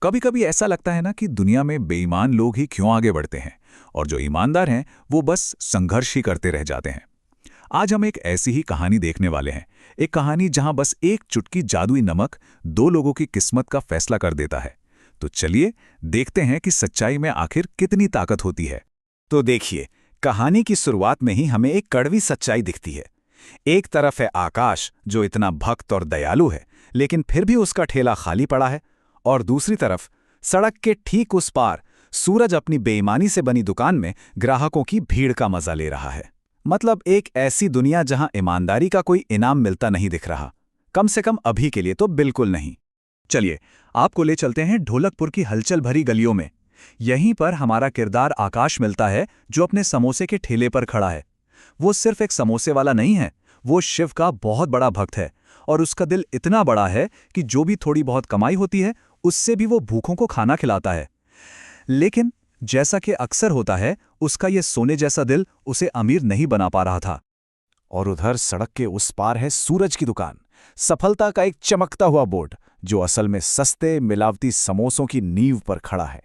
कभी कभी ऐसा लगता है ना कि दुनिया में बेईमान लोग ही क्यों आगे बढ़ते हैं और जो ईमानदार हैं वो बस संघर्ष ही करते रह जाते हैं। आज हम एक ऐसी ही कहानी देखने वाले हैं। एक कहानी जहां बस एक चुटकी जादुई नमक दो लोगों की किस्मत का फैसला कर देता है। तो चलिए देखते हैं कि सच्चाई में आखिर कितनी ताकत होती है। तो देखिए, कहानी की शुरुआत में ही हमें एक कड़वी सच्चाई दिखती है। एक तरफ है आकाश, जो इतना भक्त और दयालु है, लेकिन फिर भी उसका ठेला खाली पड़ा है। और दूसरी तरफ, सड़क के ठीक उस पार, सूरज अपनी बेईमानी से बनी दुकान में ग्राहकों की भीड़ का मजा ले रहा है। मतलब एक ऐसी दुनिया जहां ईमानदारी का कोई इनाम मिलता नहीं दिख रहा, कम से कम अभी के लिए तो बिल्कुल नहीं। चलिए आपको ले चलते हैं ढोलकपुर की हलचल भरी गलियों में। यहीं पर हमारा किरदार आकाश मिलता है, जो अपने समोसे के ठेले पर खड़ा है। वो सिर्फ एक समोसे वाला नहीं है, वो शिव का बहुत बड़ा भक्त है। और उसका दिल इतना बड़ा है कि जो भी थोड़ी बहुत कमाई होती है उससे भी वो भूखों को खाना खिलाता है। लेकिन जैसा कि अक्सर होता है, उसका ये सोने जैसा दिल उसे अमीर नहीं बना पा रहा था। और उधर सड़क के उस पार है सूरज की दुकान, सफलता का एक चमकता हुआ बोर्ड, जो असल में सस्ते मिलावटी समोसों की नींव पर खड़ा है।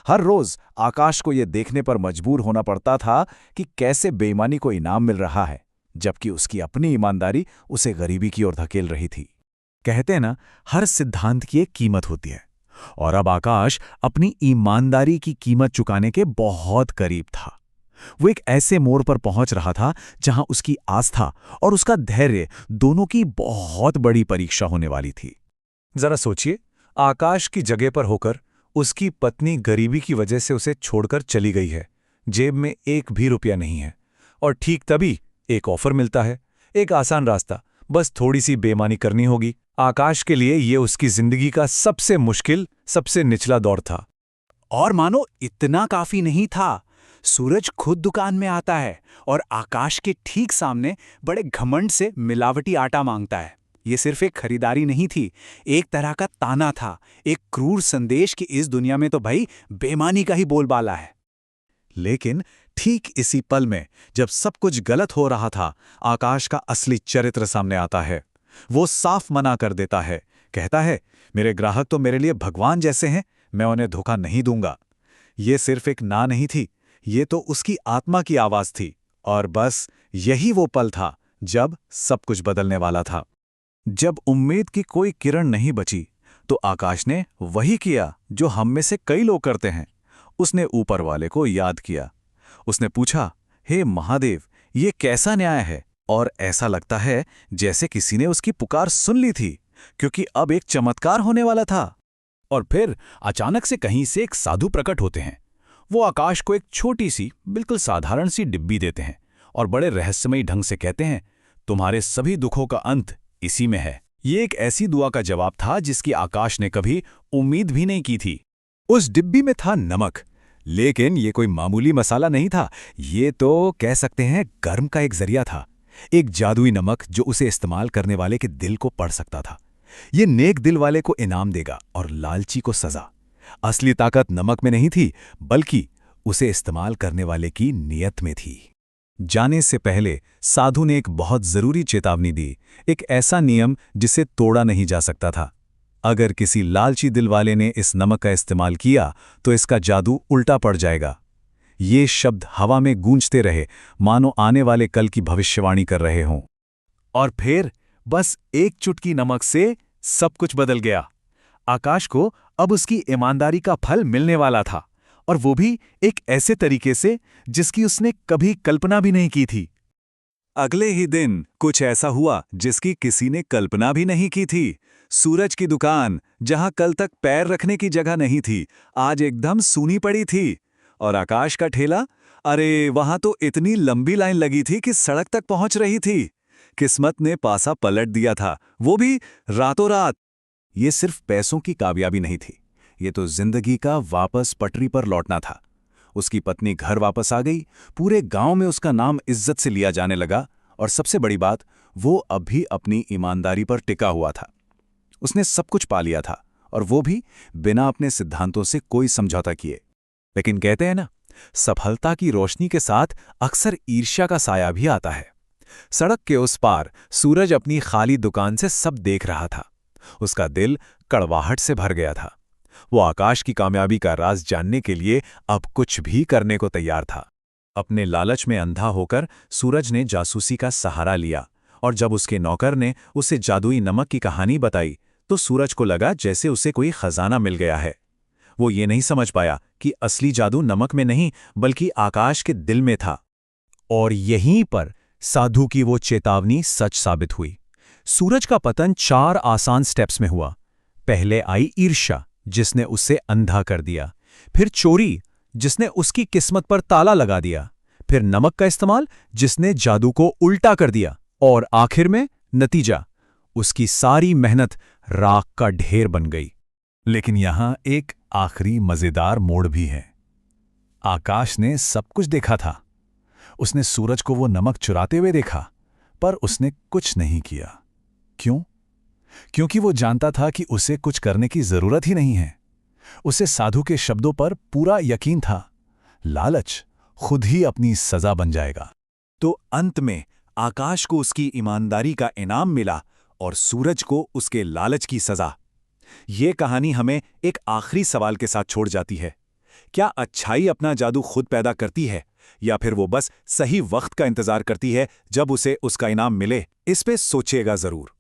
हर रोज आकाश को यह देखने पर मजबूर होना पड़ता था कि कैसे बेईमानी को इनाम मिल रहा है, जबकि उसकी अपनी ईमानदारी उसे गरीबी की ओर धकेल रही थी। कहते हैं ना, हर सिद्धांत की एक कीमत होती है। और अब आकाश अपनी ईमानदारी की कीमत चुकाने के बहुत करीब था। वो एक ऐसे मोड़ पर पहुंच रहा था जहां उसकी आस्था और उसका धैर्य दोनों की बहुत बड़ी परीक्षा होने वाली थी। जरा सोचिए, आकाश की जगह पर होकर उसकी पत्नी गरीबी की वजह से उसे छोड़कर चली गई है, जेब में एक भी रुपया नहीं है। और ठीक तभी एक ऑफर मिलता है, एक आसान रास्ता, बस थोड़ी सी बेईमानी करनी होगी। आकाश के लिए ये उसकी जिंदगी का सबसे मुश्किल, सबसे निचला दौर था। और मानो इतना काफी नहीं था, सूरज खुद दुकान में आता है और आकाश के ठीक सामने बड़े घमंड से मिलावटी आटा मांगता है। ये सिर्फ एक खरीदारी नहीं थी, एक तरह का ताना था, एक क्रूर संदेश कि इस दुनिया में तो भाई बेईमानी का ही बोलबाला है। लेकिन ठीक इसी पल में, जब सब कुछ गलत हो रहा था, आकाश का असली चरित्र सामने आता है। वो साफ मना कर देता है, कहता है, मेरे ग्राहक तो मेरे लिए भगवान जैसे हैं, मैं उन्हें धोखा नहीं दूंगा। ये सिर्फ एक ना नहीं थी, ये तो उसकी आत्मा की आवाज थी। और बस यही वो पल था जब सब कुछ बदलने वाला था। जब उम्मीद की कोई किरण नहीं बची, तो आकाश ने वही किया जो हम में से कई लोग करते हैं। उसने ऊपर वाले को याद किया। उसने पूछा, हे महादेव, ये कैसा न्याय है? और ऐसा लगता है जैसे किसी ने उसकी पुकार सुन ली थी, क्योंकि अब एक चमत्कार होने वाला था। और फिर अचानक से कहीं से एक साधु प्रकट होते हैं। वो आकाश को एक छोटी सी, बिल्कुल साधारण सी डिब्बी देते हैं और बड़े रहस्यमयी ढंग से कहते हैं, तुम्हारे सभी दुखों का अंत इसी में है। ये एक ऐसी दुआ का जवाब था जिसकी आकाश ने कभी उम्मीद भी नहीं की थी। उस डिब्बी में था नमक, लेकिन ये कोई मामूली मसाला नहीं था। ये तो कह सकते हैं कर्म का एक जरिया था, एक जादुई नमक जो उसे इस्तेमाल करने वाले के दिल को पढ़ सकता था। ये नेक दिल वाले को इनाम देगा और लालची को सजा। असली ताकत नमक में नहीं थी, बल्कि उसे इस्तेमाल करने वाले की नीयत में थी। जाने से पहले साधु ने एक बहुत जरूरी चेतावनी दी, एक ऐसा नियम जिसे तोड़ा नहीं जा सकता था। अगर किसी लालची दिल वाले ने इस नमक का इस्तेमाल किया तो इसका जादू उल्टा पड़ जाएगा। ये शब्द हवा में गूंजते रहे, मानो आने वाले कल की भविष्यवाणी कर रहे हों। और फिर बस एक चुटकी नमक से सब कुछ बदल गया। आकाश को अब उसकी ईमानदारी का फल मिलने वाला था, और वो भी एक ऐसे तरीके से जिसकी उसने कभी कल्पना भी नहीं की थी। अगले ही दिन कुछ ऐसा हुआ जिसकी किसी ने कल्पना भी नहीं की थी। सूरज की दुकान, जहां कल तक पैर रखने की जगह नहीं थी, आज एकदम सूनी पड़ी थी। और आकाश का ठेला, अरे वहां तो इतनी लंबी लाइन लगी थी कि सड़क तक पहुंच रही थी। किस्मत ने पासा पलट दिया था, वो भी रातों रात। ये सिर्फ पैसों की कामयाबी नहीं थी, ये तो जिंदगी का वापस पटरी पर लौटना था। उसकी पत्नी घर वापस आ गई, पूरे गांव में उसका नाम इज्जत से लिया जाने लगा, और सबसे बड़ी बात, वो अब भी अपनी ईमानदारी पर टिका हुआ था। उसने सब कुछ पा लिया था, और वो भी बिना अपने सिद्धांतों से कोई समझौता किए। लेकिन कहते हैं ना, सफलता की रोशनी के साथ अक्सर ईर्ष्या का साया भी आता है। सड़क के उस पार सूरज अपनी खाली दुकान से सब देख रहा था। उसका दिल कड़वाहट से भर गया था। वो आकाश की कामयाबी का राज जानने के लिए अब कुछ भी करने को तैयार था। अपने लालच में अंधा होकर सूरज ने जासूसी का सहारा लिया, और जब उसके नौकर ने उसे जादुई नमक की कहानी बताई तो सूरज को लगा जैसे उसे कोई खजाना मिल गया है। वो ये नहीं समझ पाया कि असली जादू नमक में नहीं बल्कि आकाश के दिल में था। और यहीं पर साधु की वो चेतावनी सच साबित हुई। सूरज का पतन 4 आसान स्टेप्स में हुआ। पहले आई ईर्ष्या, जिसने उसे अंधा कर दिया। फिर चोरी, जिसने उसकी किस्मत पर ताला लगा दिया। फिर नमक का इस्तेमाल, जिसने जादू को उल्टा कर दिया। और आखिर में नतीजा, उसकी सारी मेहनत राख का ढेर बन गई। लेकिन यहां एक आखिरी मजेदार मोड़ भी है। आकाश ने सब कुछ देखा था। उसने सूरज को वो नमक चुराते हुए देखा, पर उसने कुछ नहीं किया। क्यों? क्योंकि वो जानता था कि उसे कुछ करने की जरूरत ही नहीं है। उसे साधु के शब्दों पर पूरा यकीन था। लालच खुद ही अपनी सजा बन जाएगा। तो अंत में आकाश को उसकी ईमानदारी का इनाम मिला और सूरज को उसके लालच की सजा। ये कहानी हमें एक आखिरी सवाल के साथ छोड़ जाती है। क्या अच्छाई अपना जादू खुद पैदा करती है, या फिर वो बस सही वक्त का इंतजार करती है जब उसे उसका इनाम मिले? इस पे सोचिएगा जरूर।